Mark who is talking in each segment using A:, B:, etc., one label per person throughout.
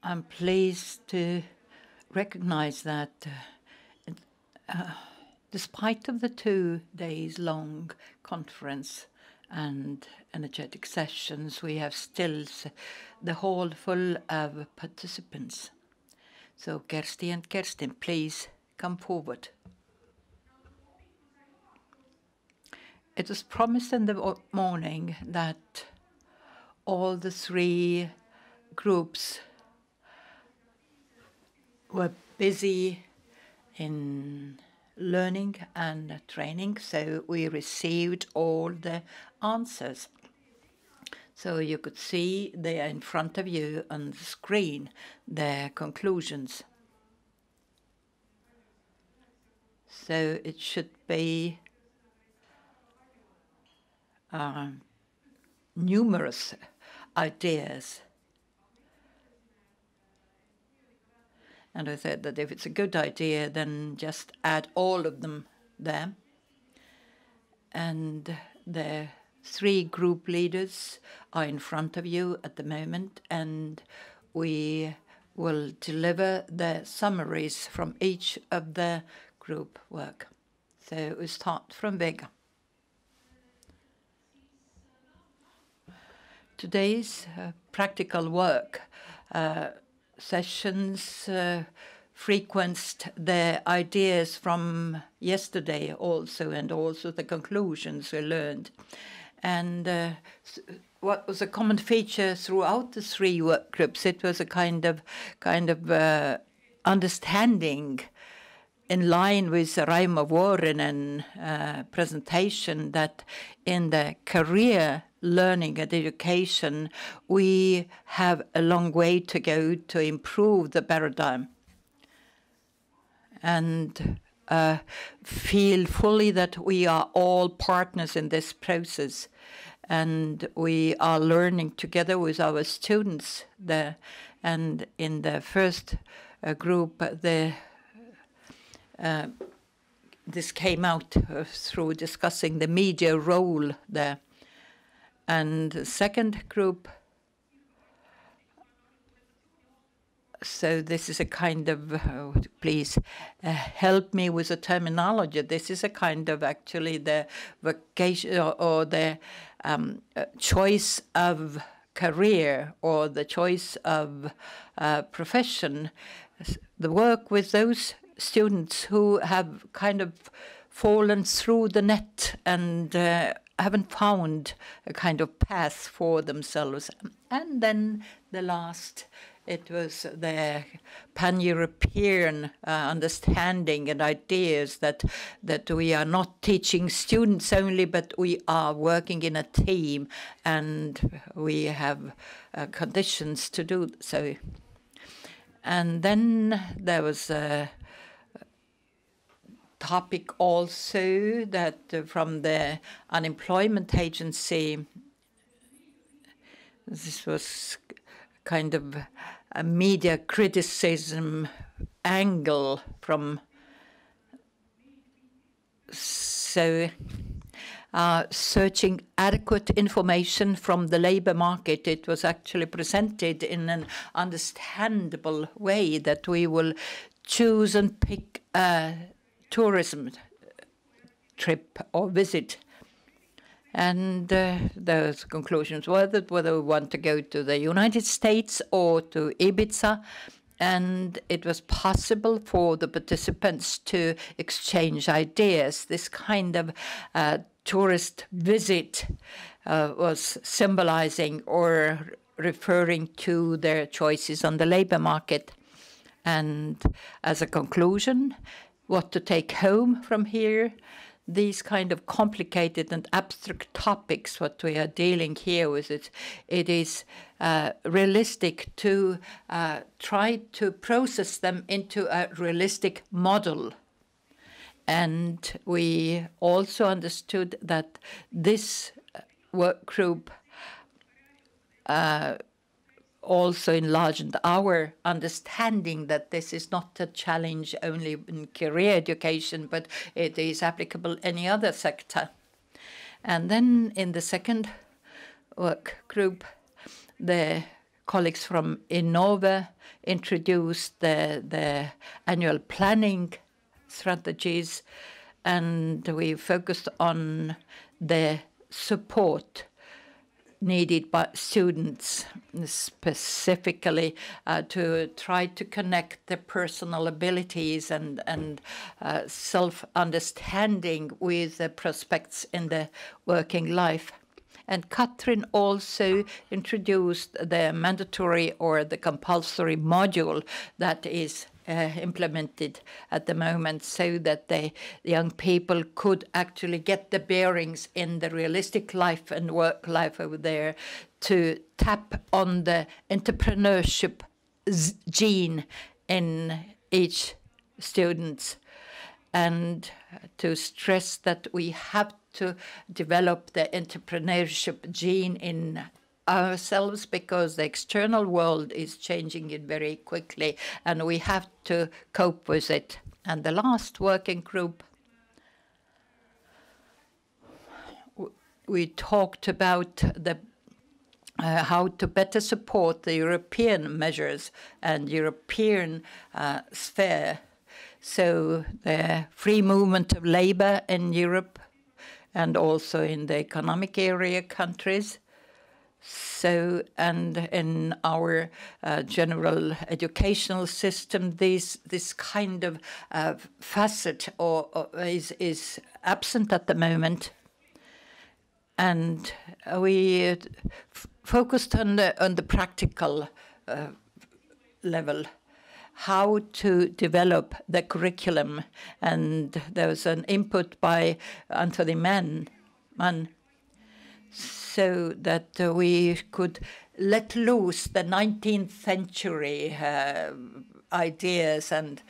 A: I'm pleased to recognize that despite of the 2 days long conference and energetic sessions, we have still the hall full of participants. So Kersti and Kerstin, please come forward. It was promised in the morning that all the 3 groups were busy in learning and training, so we received all the answers. So you could see there in front of you on the screen their conclusions. So it should be numerous ideas. And I said that if it's a good idea, then just add all of them there. And the 3 group leaders are in front of you at the moment, and we will deliver the summaries from each of the group work. So we start from Vega. Today's practical work sessions frequenced the ideas from yesterday also, and also the conclusions we learned. And what was a common feature throughout the 3 work groups, it was a kind of understanding in line with Raimo Vuorinen presentation that in the career learning and education, we have a long way to go to improve the paradigm and feel fully that we are all partners in this process, and we are learning together with our students there. And in the first group, this came out through discussing the media role there. And the second group, so this is a kind of, please help me with the terminology. This is a kind of actually the vocation or the choice of career or the choice of profession. The work with those students who have kind of fallen through the net and haven't found a kind of path for themselves. And then the last, it was the pan-European understanding and ideas that we are not teaching students only, but we are working in a team, and we have conditions to do so. And then there was a topic also that from the unemployment agency, this was kind of a media criticism angle from, so searching adequate information from the labor market. It was actually presented in an understandable way that we will choose and pick a tourism trip or visit. And those conclusions were that whether we want to go to the United States or to Ibiza, and it was possible for the participants to exchange ideas. This kind of tourist visit was symbolizing or referring to their choices on the labor market. And as a conclusion, what to take home from here, these kind of complicated and abstract topics, what we are dealing here with, it is realistic to try to process them into a realistic model. And we also understood that this work group also enlarged our understanding that this is not a challenge only in career education, but it is applicable in any other sector. And then in the second work group, the colleagues from Innova introduced the annual planning strategies, and we focused on the support needed by students, specifically to try to connect the personal abilities and self-understanding with the prospects in the working life. And Katrin also introduced the mandatory or the compulsory module that is implemented at the moment, so that the young people could actually get the bearings in the realistic life and work life over there, to tap on the entrepreneurship gene in each student, and to stress that we have to develop the entrepreneurship gene in ourselves, because the external world is changing it very quickly and we have to cope with it. And the last working group, we talked about the how to better support the European measures and European sphere. So the free movement of labor in Europe and also in the economic area countries. So, and in our general educational system, this kind of facet is absent at the moment. And we focused on the practical level, how to develop the curriculum. And there was an input by Anthony Mann, so that we could let loose the 19th century ideas and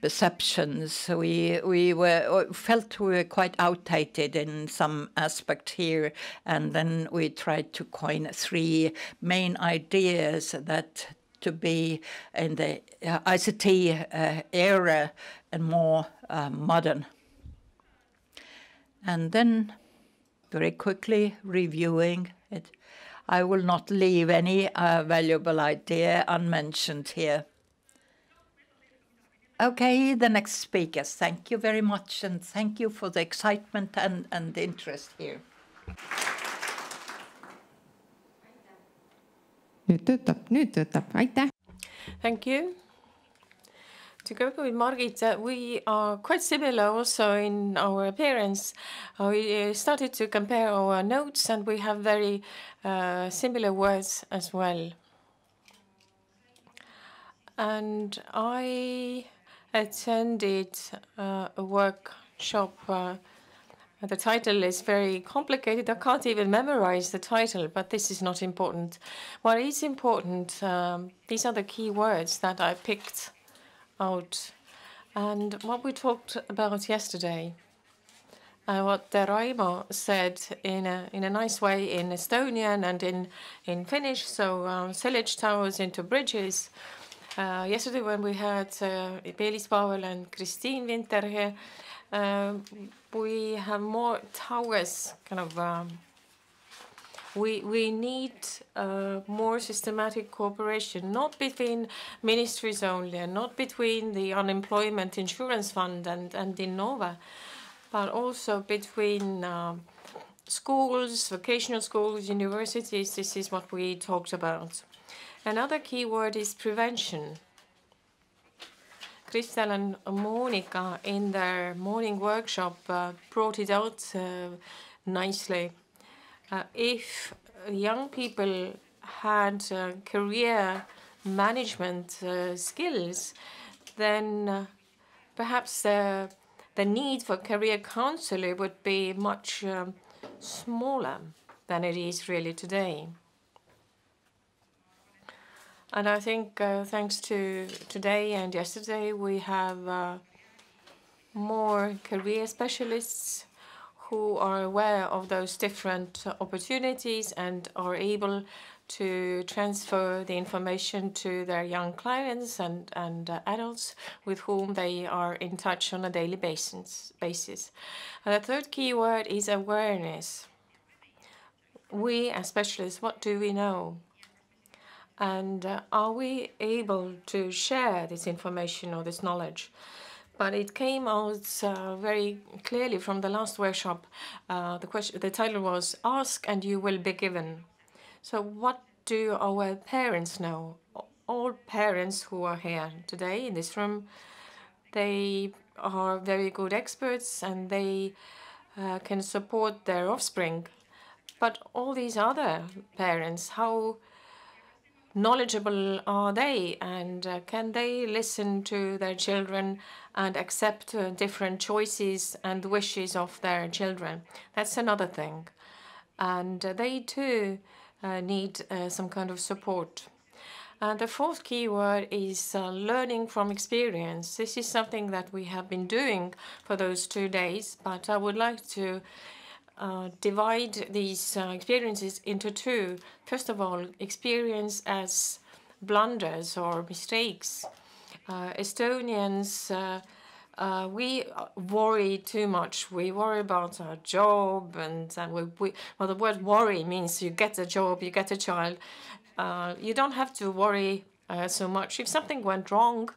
A: perceptions. We felt we were quite outdated in some aspect here, and then we tried to coin 3 main ideas that to be in the ICT era and more modern. And then, very quickly reviewing it, I will not leave any valuable idea unmentioned here. Okay, the next speakers. Thank you very much, and thank you for the excitement and the interest here.
B: Nüüd töötab, aitäh.
C: Thank you. Together with Margit, we are quite similar also in our appearance. We started to compare our notes, and we have very similar words as well. And I attended a workshop. The title is very complicated. I can't even memorize the title, but this is not important. What is important, these are the key words that I picked out. And what we talked about yesterday, what Raimo said in a nice way in Estonian and in Finnish, so sillage towers into bridges. Yesterday when we had Beelis Pavel and Christine Winter here, we have more towers, kind of. We need more systematic cooperation, not between ministries only, and not between the Unemployment Insurance Fund and Innova, but also between schools, vocational schools, universities. This is what we talked about. Another key word is prevention. Kristel and Monica in their morning workshop brought it out nicely. If young people had career management skills, then perhaps the need for career counselor would be much smaller than it is really today. And I think thanks to today and yesterday, we have more career specialists who are aware of those different opportunities and are able to transfer the information to their young clients and adults with whom they are in touch on a daily basis. And the third key word is awareness. we as specialists, what do we know? And are we able to share this information or this knowledge? But it came out very clearly from the last workshop. The title was "Ask and You Will Be Given." So what do our parents know? All parents who are here today in this room, they are very good experts and they can support their offspring. But all these other parents, how knowledgeable are they, and can they listen to their children and accept different choices and wishes of their children? That's another thing. And they too need some kind of support. And the fourth keyword is learning from experience. This is something that we have been doing for those 2 days, but I would like to divide these experiences into two. First of all, experience as blunders or mistakes. Estonians, we worry too much. We worry about our job, and well, the word worry means you get a job, you get a child. You don't have to worry so much if something went wrong.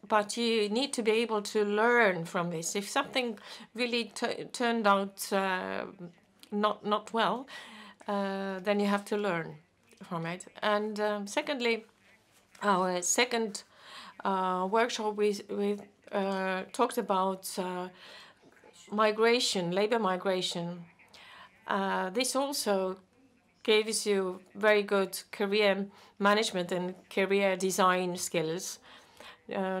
C: But you need to be able to learn from this. If something really turned out not well, then you have to learn from it. And secondly, our second workshop, we talked about migration, labor migration. This also gives you very good career management and career design skills.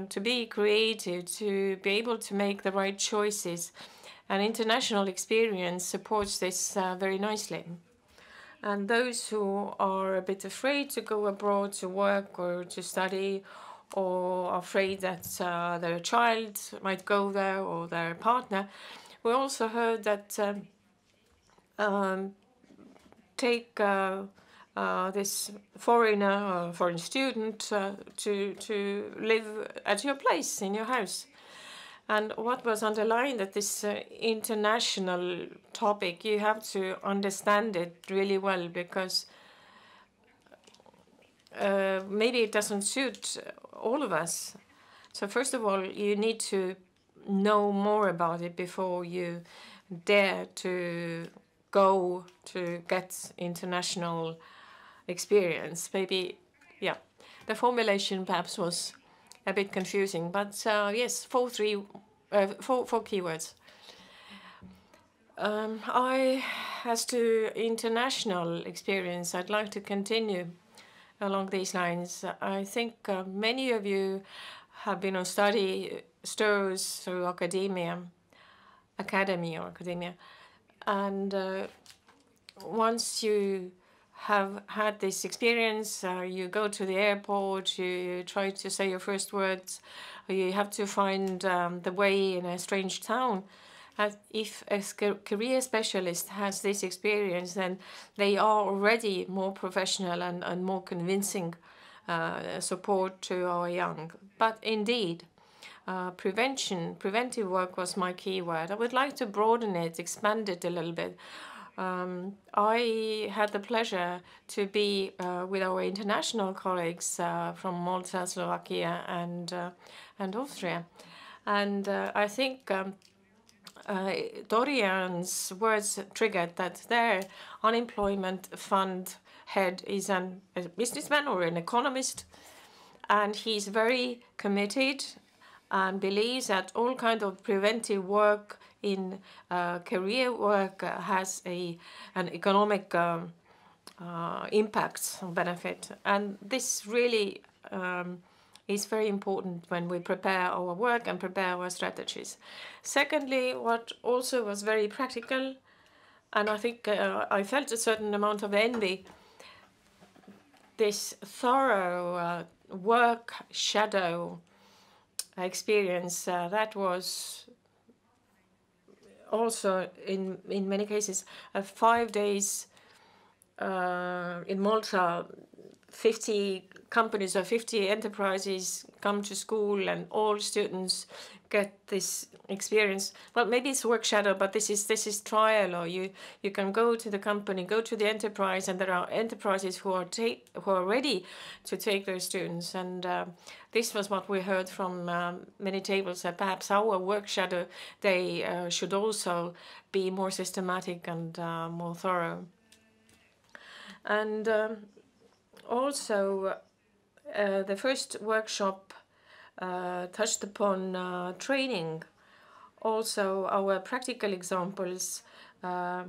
C: To be creative, to be able to make the right choices. And international experience supports this very nicely. And those who are a bit afraid to go abroad to work or to study, or afraid that their child might go there or their partner, we also heard that take this foreigner or foreign student to live at your place, in your house. And what was underlined that this international topic, you have to understand it really well, because maybe it doesn't suit all of us. So first of all, you need to know more about it before you dare to go to get international experience. Maybe, yeah, the formulation perhaps was a bit confusing, but yes, four keywords. As to international experience, I'd like to continue along these lines. I think many of you have been on study tours through academia, and once you have had this experience, you go to the airport, you try to say your first words, you have to find the way in a strange town. If a career specialist has this experience, then they are already more professional and more convincing support to our young. But indeed, preventive work was my key word. I would like to broaden it, expand it a little bit. I had the pleasure to be with our international colleagues from Malta, Slovakia, and Austria. And I think Dorian's words triggered that their unemployment fund head is a businessman or an economist, and he's very committed and believes that all kind of preventive work in career work has an economic impact or benefit. And this really is very important when we prepare our work and prepare our strategies. Secondly, what also was very practical, and I think I felt a certain amount of envy, this thorough work shadow experience that was also in many cases 5 days in Malta, 50 companies or 50 enterprises come to school and all students get this experience. Well, maybe it's work shadow, but this is trial, or you can go to the company, go to the enterprise, and there are enterprises who are ready to take their students. And this was what we heard from many tables, that perhaps our work shadow day should also be more systematic and more thorough. And also, the first workshop touched upon training. Also, our practical examples. Our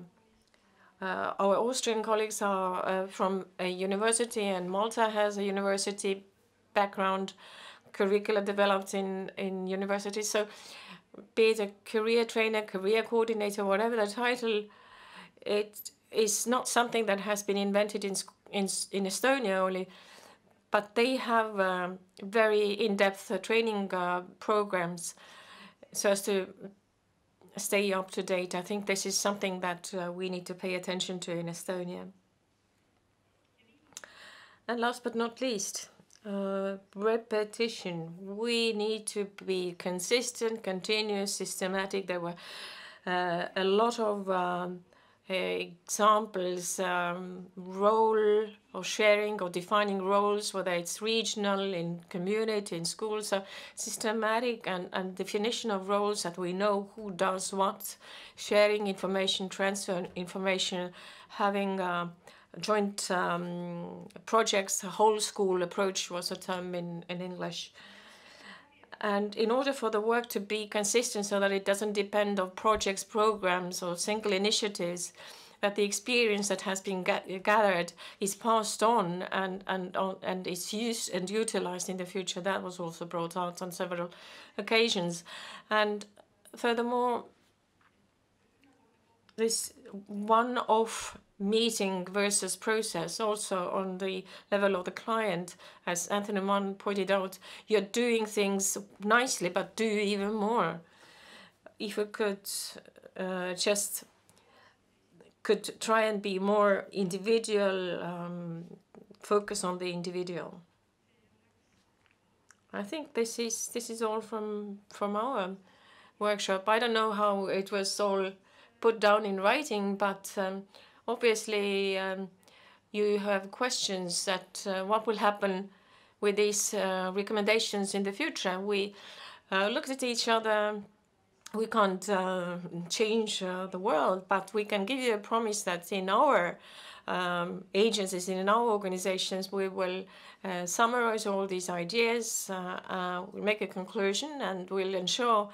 C: Austrian colleagues are from a university, and Malta has a university background, curricula developed in universities. So, be it a career trainer, career coordinator, whatever the title, it is not something that has been invented in Estonia only, but they have very in-depth training programs so as to stay up to date. I think this is something that we need to pay attention to in Estonia. And last but not least, repetition. We need to be consistent, continuous, systematic. There were a lot of examples, role or sharing or defining roles, whether it's regional, in community, in schools. So systematic and definition of roles, that we know who does what, sharing information, transfer information, having joint projects. A whole school approach was a term in English. And in order for the work to be consistent, so that it doesn't depend on projects, programs, or single initiatives, that the experience that has been gathered is passed on and is used and utilized in the future. That was also brought out on several occasions. And furthermore, this one-off meeting versus process, also on the level of the client, as Anthony Mann pointed out, you're doing things nicely, but do even more. If we could could try and be more individual, focus on the individual. I think this is all from our workshop. I don't know how it was all put down in writing, but obviously, you have questions that what will happen with these recommendations in the future. We looked at each other. We can't change the world, but we can give you a promise that in our agencies, in our organizations, we will summarize all these ideas, we'll make a conclusion, and we'll ensure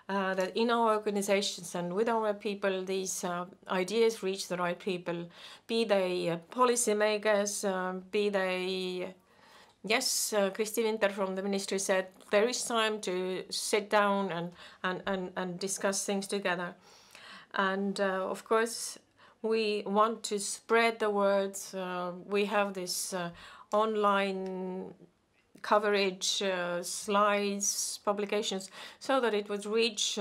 C: that in our organizations and with our people, these ideas reach the right people, be they policymakers, be they, yes, Kristi Winter from the ministry said there is time to sit down and discuss things together. And of course, we want to spread the word. We have this online coverage, slides, publications, so that it would reach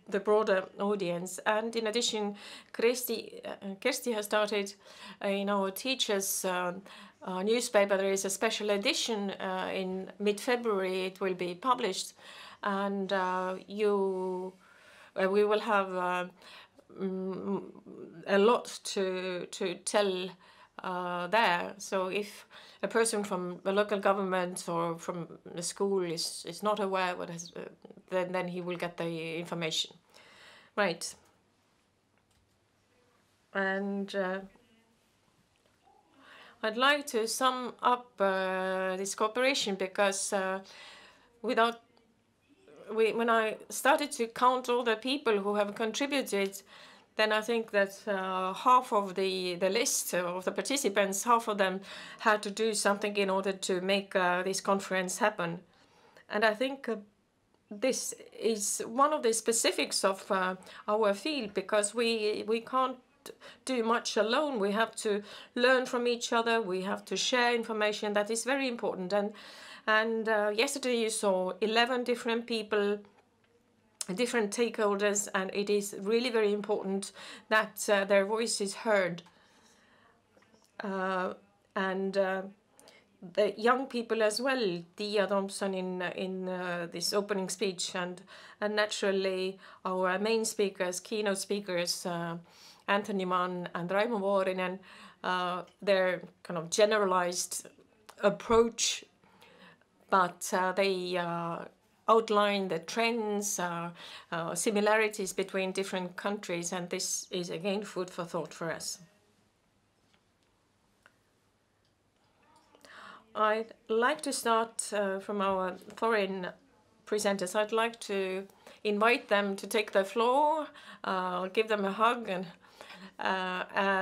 C: the broader audience. And in addition, Kersti has started in our teachers' newspaper. There is a special edition in mid-February. It will be published, and we will have a lot to tell there. So if a person from a local government or from a school is not aware what has, then he will get the information. Right. And I'd like to sum up this cooperation, because when I started to count all the people who have contributed, then I think that half of the list of the participants, half of them had to do something in order to make this conference happen. And I think this is one of the specifics of our field, because we can't do much alone. We have to learn from each other. We have to share information. That is very important. And yesterday you saw 11 different people, different stakeholders, and it is really very important that their voice is heard. and the young people as well, Tia Thompson in this opening speech, and naturally our main speakers, keynote speakers, Anthony Mann and Raimo Vuorinen, their kind of generalized approach, but they outline the trends, similarities between different countries, and this is again food for thought for us. I'd like to start from our foreign presenters. I'd like to invite them to take the floor, give them a hug, and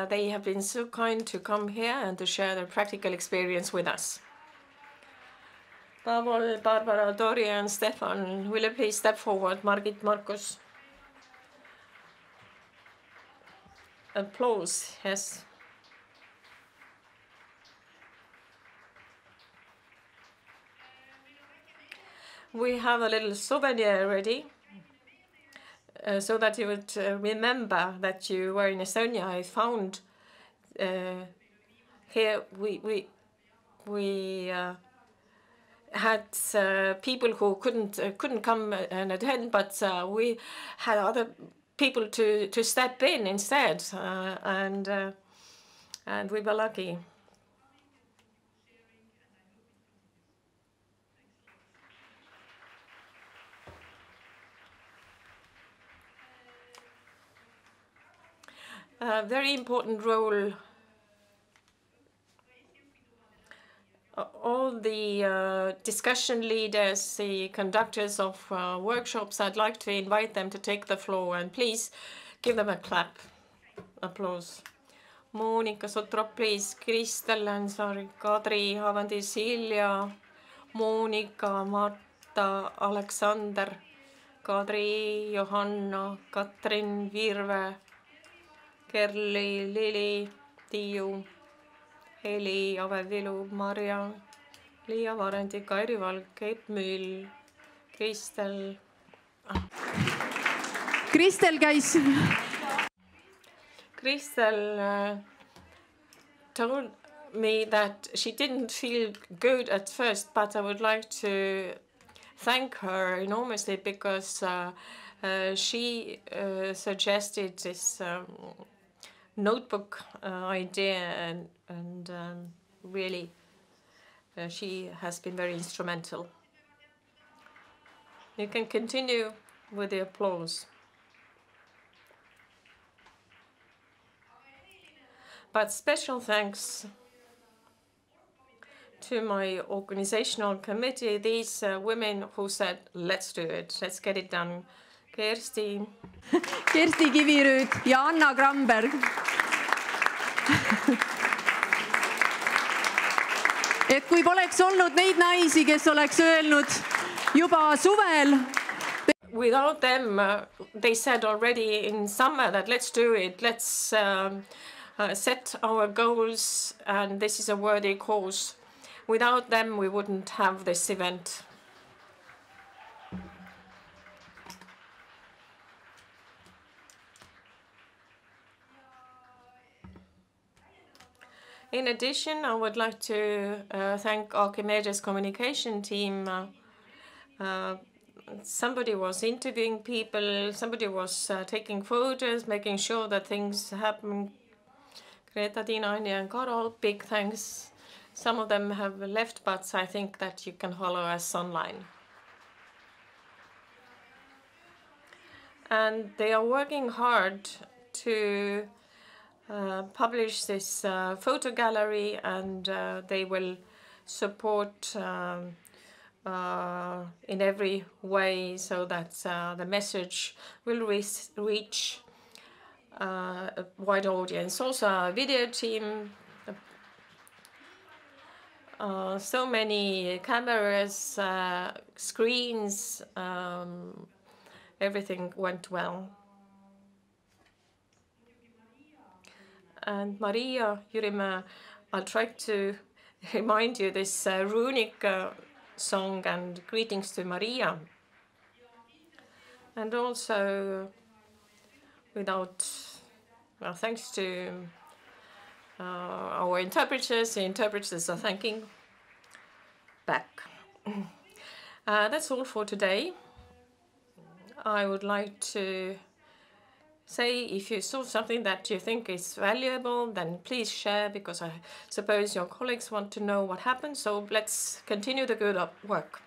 C: they have been so kind to come here and to share their practical experience with us. Pavel, Barbara, Dorian, Stefan, will you please step forward? Margit, Markus. Applause, yes. We have a little souvenir ready, so that you would remember that you were in Estonia. I found here we had people who couldn't come and attend, but we had other people to step in instead, and we were lucky. A very important role. All the discussion leaders, the conductors of workshops, I'd like to invite them to take the floor, and please give them a clap, applause. Monika Sotrop, please. Kristel Länsari, Kadri Avandi, Silja, Monika, Marta, Aleksander, Kadri, Johanna, Katrin, Virve, Kerli, Lili, Tiiu, Heli, Ave Vilu, Marja, Liia Varendi, Kairi Valk, Keit Müül, Kristel.
B: Kristel käis.
C: Kristel told me that she didn't feel good at first, but I would like to thank her enormously because she suggested this notebook idea, and really she has been very instrumental. You can continue with the applause. But special thanks to my organizational committee, these women who said, let's do it, let's get it done. Kersti.
B: Kersti Kivirüüt ja Anna Gramberg. Et kui poleks olnud neid naisi, kes oleks öelnud juba suvel.
C: Without them, they said already in summer that let's do it, let's set our goals, and this is a worthy cause. Without them, we wouldn't have this event. In addition, I would like to thank Archimedes communication team. Somebody was interviewing people, somebody was taking photos, making sure that things happen. Greta, Tiina, Anja, and Karol, big thanks. Some of them have left, but I think that you can follow us online. And they are working hard to publish this photo gallery, and they will support in every way so that the message will reach a wide audience. Also a video team, so many cameras, screens, everything went well. And Maria Jürimäe, I'll try to remind you this runic song and greetings to Maria. And also, thanks to our interpreters. The interpreters are thanking back. That's all for today. I would like to say if you saw something that you think is valuable, then please share, because I suppose your colleagues want to know what happened. So let's continue the good work.